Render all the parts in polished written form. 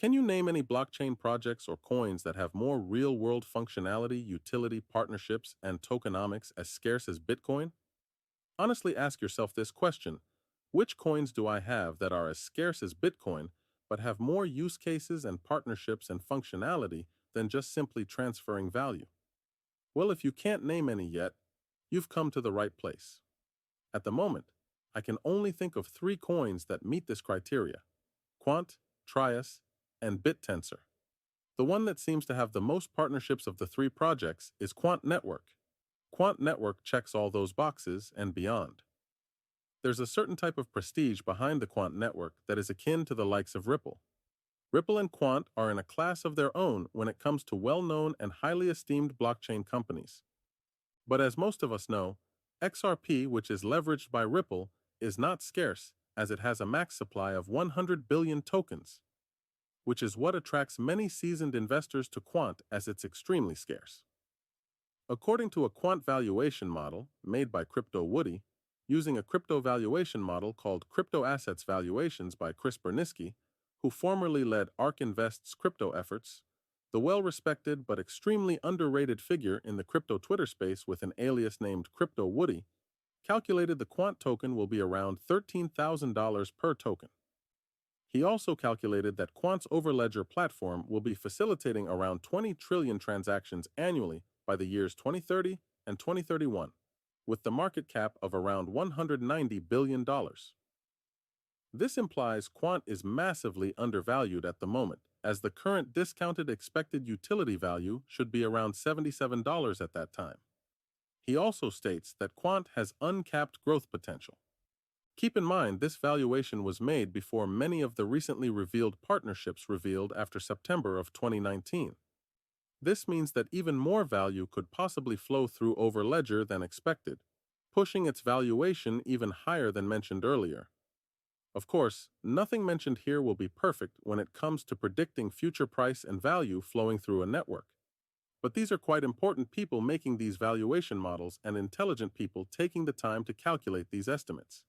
Can you name any blockchain projects or coins that have more real-world functionality, utility, partnerships, and tokenomics as scarce as Bitcoin? Honestly, ask yourself this question. Which coins do I have that are as scarce as Bitcoin, but have more use cases and partnerships and functionality than just simply transferring value? Well, if you can't name any yet, you've come to the right place. At the moment, I can only think of three coins that meet this criteria: Quant, Trias, and BitTensor. The one that seems to have the most partnerships of the three projects is Quant Network. Quant Network checks all those boxes and beyond. There's a certain type of prestige behind the Quant Network that is akin to the likes of Ripple. Ripple and Quant are in a class of their own when it comes to well-known and highly esteemed blockchain companies. But as most of us know, XRP, which is leveraged by Ripple, is not scarce as it has a max supply of 100 billion tokens, which is what attracts many seasoned investors to Quant as it's extremely scarce. According to a quant valuation model made by Crypto Woody, using a crypto valuation model called Crypto Assets Valuations by Chris Berniski, who formerly led ARK Invest's crypto efforts, the well-respected but extremely underrated figure in the crypto Twitter space with an alias named Crypto Woody, calculated the Quant token will be around $13,000 per token. He also calculated that Quant's Overledger platform will be facilitating around 20 trillion transactions annually by the years 2030 and 2031, with the market cap of around $190 billion. This implies Quant is massively undervalued at the moment, as the current discounted expected utility value should be around $77 at that time. He also states that Quant has uncapped growth potential. Keep in mind, this valuation was made before many of the recently revealed partnerships revealed after September of 2019. This means that even more value could possibly flow through Overledger than expected, pushing its valuation even higher than mentioned earlier. Of course, nothing mentioned here will be perfect when it comes to predicting future price and value flowing through a network. But these are quite important people making these valuation models and intelligent people taking the time to calculate these estimates.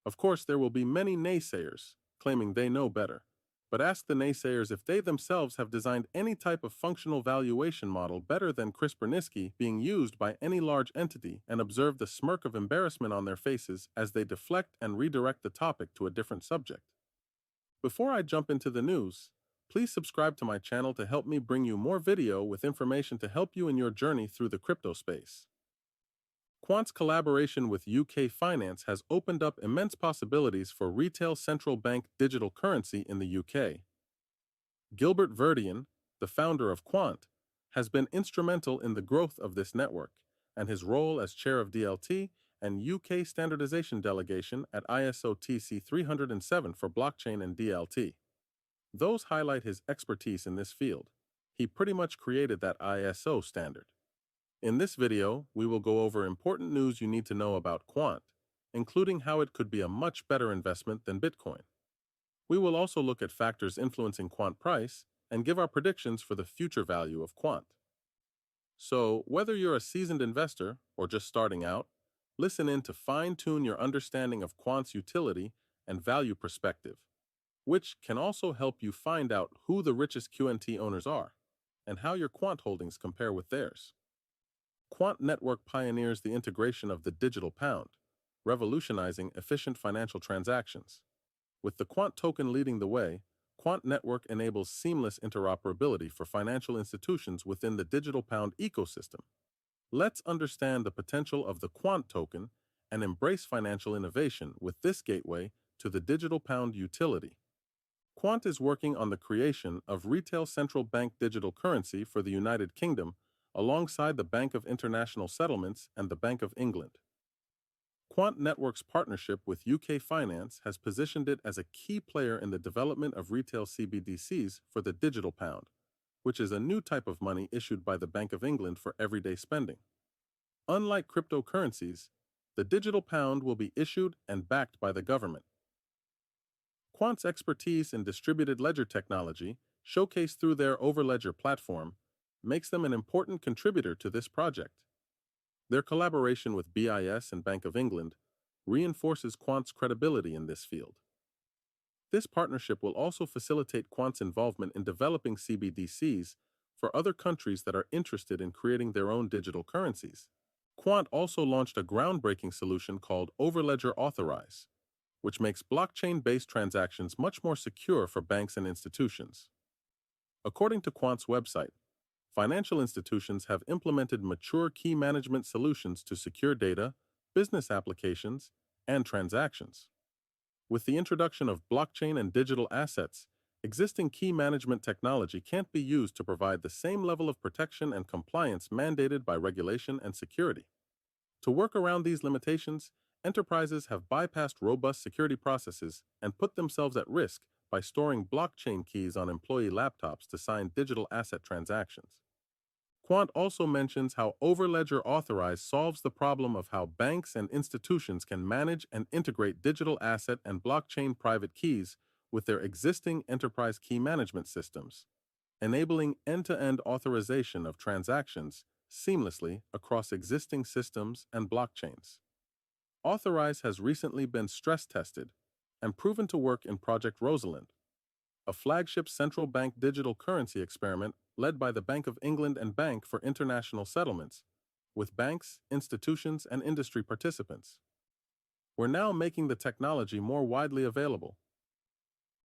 Of course, there will be many naysayers claiming they know better, but ask the naysayers if they themselves have designed any type of functional valuation model better than Chris Berniski being used by any large entity, and observe the smirk of embarrassment on their faces as they deflect and redirect the topic to a different subject. Before I jump into the news, please subscribe to my channel to help me bring you more video with information to help you in your journey through the crypto space. Quant's collaboration with UK Finance has opened up immense possibilities for retail central bank digital currency in the UK. Gilbert Verdian, the founder of Quant, has been instrumental in the growth of this network, and his role as chair of DLT and UK standardization delegation at ISO TC 307 for blockchain and DLT. Those highlight his expertise in this field. He pretty much created that ISO standard. In this video, we will go over important news you need to know about Quant, including how it could be a much better investment than Bitcoin. We will also look at factors influencing Quant price and give our predictions for the future value of Quant. So, whether you're a seasoned investor or just starting out, listen in to fine-tune your understanding of Quant's utility and value perspective, which can also help you find out who the richest QNT owners are and how your Quant holdings compare with theirs. Quant Network pioneers the integration of the digital pound, revolutionizing efficient financial transactions. With the Quant token leading the way, Quant Network enables seamless interoperability for financial institutions within the digital pound ecosystem. Let's understand the potential of the Quant token and embrace financial innovation with this gateway to the digital pound utility. Quant is working on the creation of retail central bank digital currency for the United Kingdom alongside the Bank of International Settlements and the Bank of England. Quant Network's partnership with UK Finance has positioned it as a key player in the development of retail CBDCs for the digital pound, which is a new type of money issued by the Bank of England for everyday spending. Unlike cryptocurrencies, the digital pound will be issued and backed by the government. Quant's expertise in distributed ledger technology, showcased through their Overledger platform, makes them an important contributor to this project. Their collaboration with BIS and Bank of England reinforces Quant's credibility in this field. This partnership will also facilitate Quant's involvement in developing CBDCs for other countries that are interested in creating their own digital currencies. Quant also launched a groundbreaking solution called Overledger Authorize, which makes blockchain-based transactions much more secure for banks and institutions. According to Quant's website, financial institutions have implemented mature key management solutions to secure data, business applications, and transactions. With the introduction of blockchain and digital assets, existing key management technology can't be used to provide the same level of protection and compliance mandated by regulation and security. To work around these limitations, enterprises have bypassed robust security processes and put themselves at risk by storing blockchain keys on employee laptops to sign digital asset transactions. Quant also mentions how Overledger Authorize solves the problem of how banks and institutions can manage and integrate digital asset and blockchain private keys with their existing enterprise key management systems, enabling end-to-end authorization of transactions seamlessly across existing systems and blockchains. Authorize has recently been stress-tested and proven to work in Project Rosalind, a flagship central bank digital currency experiment led by the Bank of England and Bank for International Settlements, with banks, institutions, and industry participants. We're now making the technology more widely available.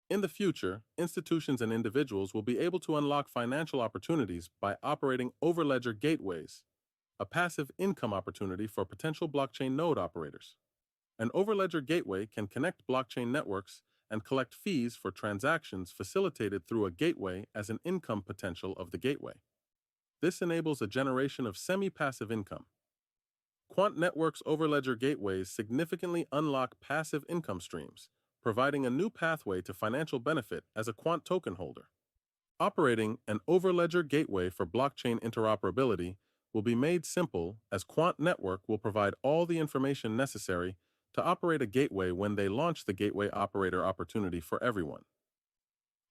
In the future, institutions and individuals will be able to unlock financial opportunities by operating Overledger gateways, a passive income opportunity for potential blockchain node operators. An Overledger gateway can connect blockchain networks and collect fees for transactions facilitated through a gateway as an income potential of the gateway. This enables a generation of semi-passive income. Quant Network's Overledger gateways significantly unlock passive income streams, providing a new pathway to financial benefit as a Quant token holder. Operating an Overledger gateway for blockchain interoperability will be made simple as Quant Network will provide all the information necessary to operate a gateway when they launch the gateway operator opportunity for everyone.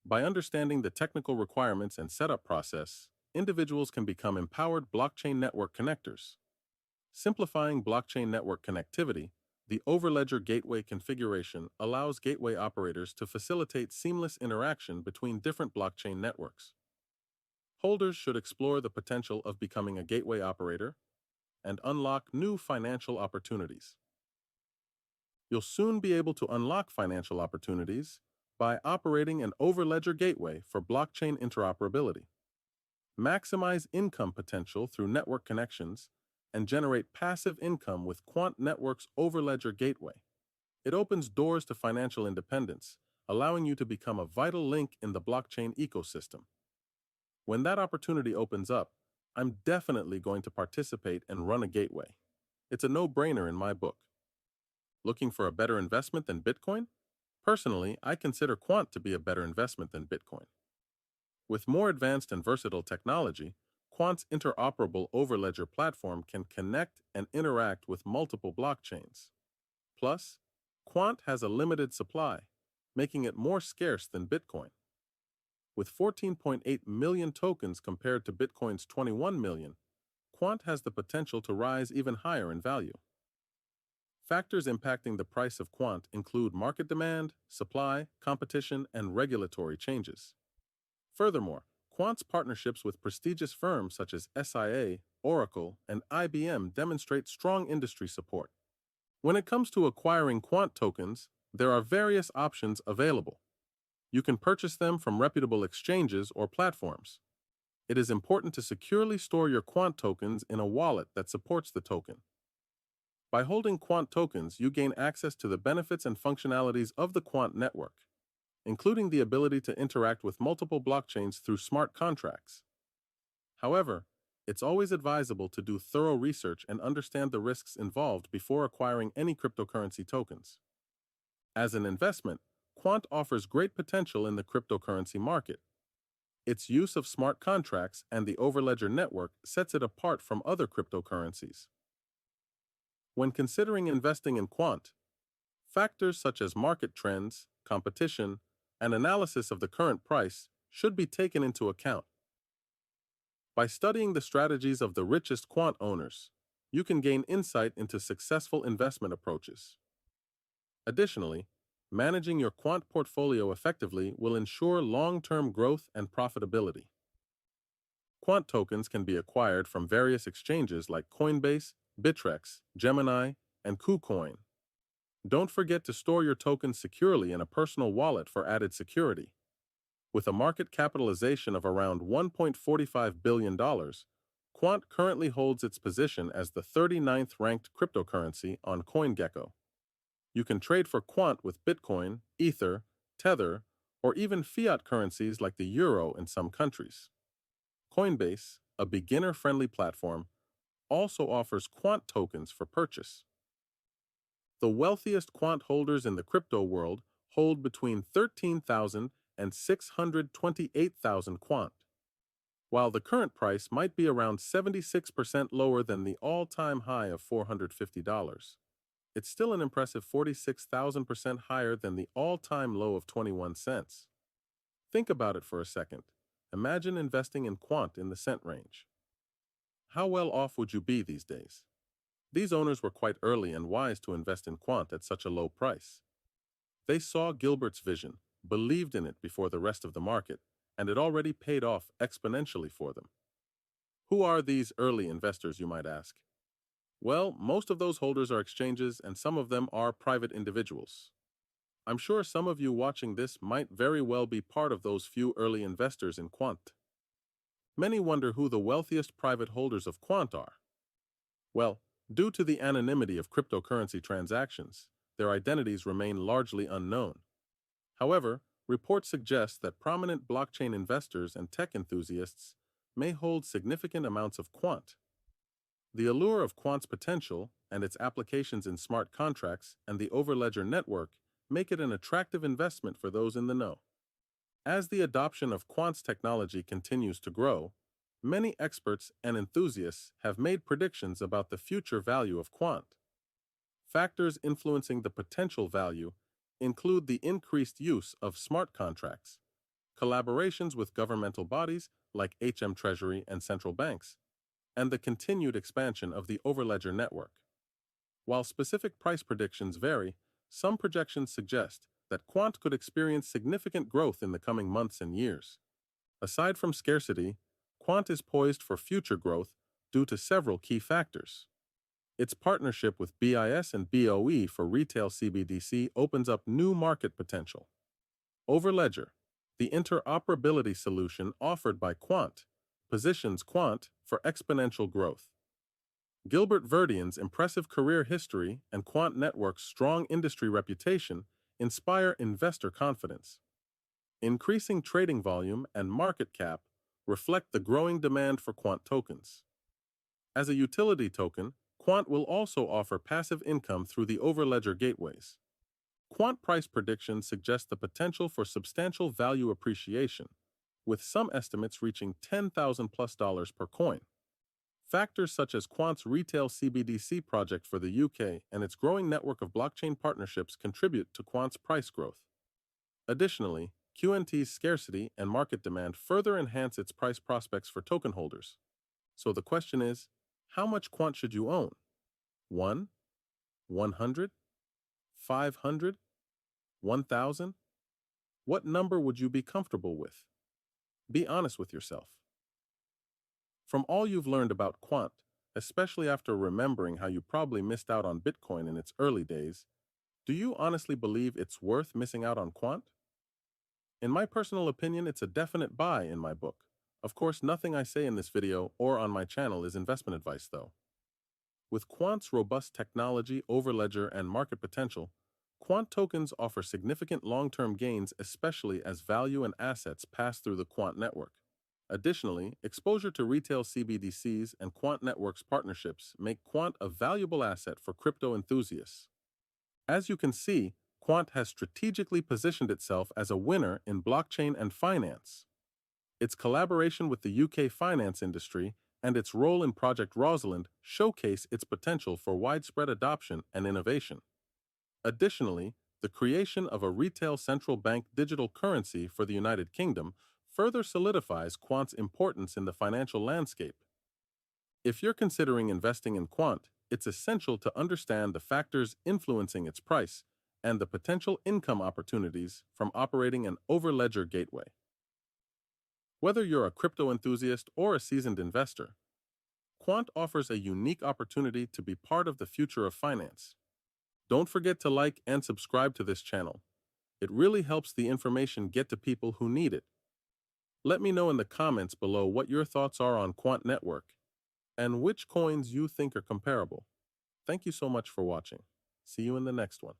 By understanding the technical requirements and setup process, individuals can become empowered blockchain network connectors. Simplifying blockchain network connectivity, the Overledger gateway configuration allows gateway operators to facilitate seamless interaction between different blockchain networks. Holders should explore the potential of becoming a gateway operator and unlock new financial opportunities. You'll soon be able to unlock financial opportunities by operating an Overledger gateway for blockchain interoperability. Maximize income potential through network connections and generate passive income with Quant Network's Overledger gateway. It opens doors to financial independence, allowing you to become a vital link in the blockchain ecosystem. When that opportunity opens up, I'm definitely going to participate and run a gateway. It's a no-brainer in my book. Looking for a better investment than Bitcoin? Personally, I consider Quant to be a better investment than Bitcoin. With more advanced and versatile technology, Quant's interoperable Overledger platform can connect and interact with multiple blockchains. Plus, Quant has a limited supply, making it more scarce than Bitcoin. With 14.8 million tokens compared to Bitcoin's 21 million, Quant has the potential to rise even higher in value. Factors impacting the price of Quant include market demand, supply, competition, and regulatory changes. Furthermore, Quant's partnerships with prestigious firms such as SIA, Oracle, and IBM demonstrate strong industry support. When it comes to acquiring Quant tokens, there are various options available. You can purchase them from reputable exchanges or platforms. It is important to securely store your Quant tokens in a wallet that supports the token. By holding Quant tokens, you gain access to the benefits and functionalities of the Quant network, including the ability to interact with multiple blockchains through smart contracts. However, it's always advisable to do thorough research and understand the risks involved before acquiring any cryptocurrency tokens. As an investment, Quant offers great potential in the cryptocurrency market. Its use of smart contracts and the Overledger network sets it apart from other cryptocurrencies. When considering investing in Quant, factors such as market trends, competition, and analysis of the current price should be taken into account. By studying the strategies of the richest Quant owners, you can gain insight into successful investment approaches. Additionally, Managing your quant portfolio effectively will ensure long-term growth and profitability. Quant tokens can be acquired from various exchanges like Coinbase, Bittrex, Gemini, and KuCoin. Don't forget to store your tokens securely in a personal wallet for added security. With a market capitalization of around $1.45 billion, Quant currently holds its position as the 39th ranked cryptocurrency on CoinGecko. You can trade for Quant with Bitcoin, Ether, Tether, or even fiat currencies like the euro in some countries. Coinbase, a beginner-friendly platform, also offers Quant tokens for purchase. The wealthiest Quant holders in the crypto world hold between 13,000 and 628,000 Quant. While the current price might be around 76% lower than the all-time high of $450, it's still an impressive 46,000% higher than the all-time low of 21 cents. Think about it for a second. Imagine investing in Quant in the cent range. How well off would you be these days? These owners were quite early and wise to invest in Quant at such a low price. They saw Gilbert's vision, believed in it before the rest of the market, and it already paid off exponentially for them. Who are these early investors, you might ask? Well, most of those holders are exchanges and some of them are private individuals. I'm sure some of you watching this might very well be part of those few early investors in Quant. Many wonder who the wealthiest private holders of Quant are. Well, due to the anonymity of cryptocurrency transactions, their identities remain largely unknown. However, reports suggest that prominent blockchain investors and tech enthusiasts may hold significant amounts of Quant. The allure of Quant's potential and its applications in smart contracts and the Overledger network make it an attractive investment for those in the know. As the adoption of Quant's technology continues to grow, many experts and enthusiasts have made predictions about the future value of Quant. Factors influencing the potential value include the increased use of smart contracts, collaborations with governmental bodies like Treasury and central banks, and the continued expansion of the Overledger network. While specific price predictions vary, some projections suggest that Quant could experience significant growth in the coming months and years. Aside from scarcity, Quant is poised for future growth due to several key factors. Its partnership with BIS and BOE for retail CBDC opens up new market potential. Overledger, the interoperability solution offered by Quant, positions Quant for exponential growth. Gilbert Verdian's impressive career history and Quant Network's strong industry reputation inspire investor confidence. Increasing trading volume and market cap reflect the growing demand for Quant tokens. As a utility token, Quant will also offer passive income through the Overledger gateways. Quant price predictions suggest the potential for substantial value appreciation, with some estimates reaching $10,000+ per coin. Factors such as Quant's retail CBDC project for the UK and its growing network of blockchain partnerships contribute to Quant's price growth. Additionally, QNT's scarcity and market demand further enhance its price prospects for token holders. So the question is, how much Quant should you own? 1? 100? 500? 1,000? What number would you be comfortable with? Be honest with yourself. From all you've learned about Quant, especially after remembering how you probably missed out on Bitcoin in its early days, do you honestly believe it's worth missing out on Quant? In my personal opinion, it's a definite buy in my book. Of course, nothing I say in this video or on my channel is investment advice, though. With Quant's robust technology, Overledger, and market potential, Quant tokens offer significant long-term gains, especially as value and assets pass through the Quant network. Additionally, exposure to retail CBDCs and Quant Network's partnerships make Quant a valuable asset for crypto enthusiasts. As you can see, Quant has strategically positioned itself as a winner in blockchain and finance. Its collaboration with the UK finance industry and its role in Project Rosalind showcase its potential for widespread adoption and innovation. Additionally, the creation of a retail central bank digital currency for the United Kingdom further solidifies Quant's importance in the financial landscape. If you're considering investing in Quant, it's essential to understand the factors influencing its price and the potential income opportunities from operating an Overledger gateway. Whether you're a crypto enthusiast or a seasoned investor, Quant offers a unique opportunity to be part of the future of finance. Don't forget to like and subscribe to this channel. It really helps the information get to people who need it. Let me know in the comments below what your thoughts are on Quant Network and which coins you think are comparable. Thank you so much for watching. See you in the next one.